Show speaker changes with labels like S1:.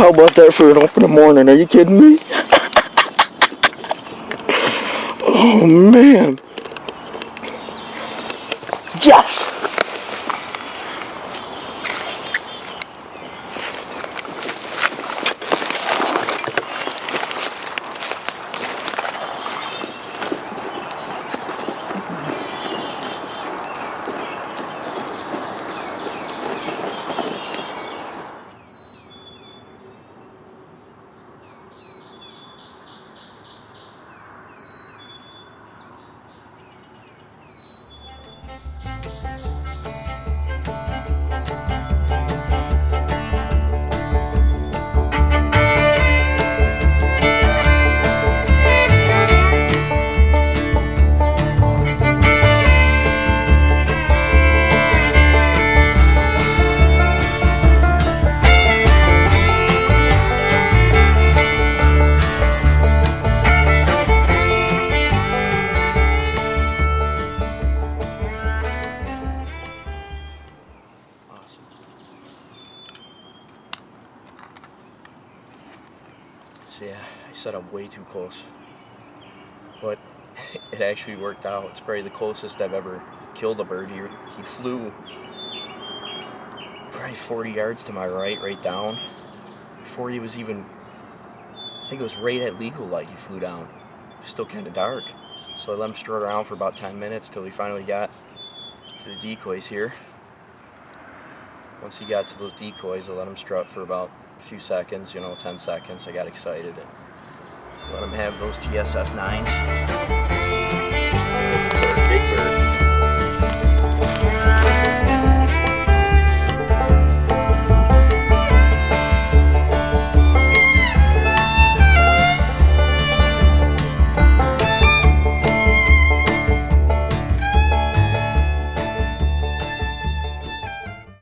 S1: How about that for an opening morning? Are you kidding me? Oh man. Yes! So yeah, I set up way too close, but it actually worked out. It's probably the closest I've ever killed a bird here. He flew probably 40 yards to my right down. Before he was even, I think it was right at legal light he flew down. It was still kind of dark. So I let him strut around for about 10 minutes till he finally got to the decoys here. Once he got to those decoys, I let him strut for about a few seconds, 10 seconds. I got excited and let him have those TSS 9s.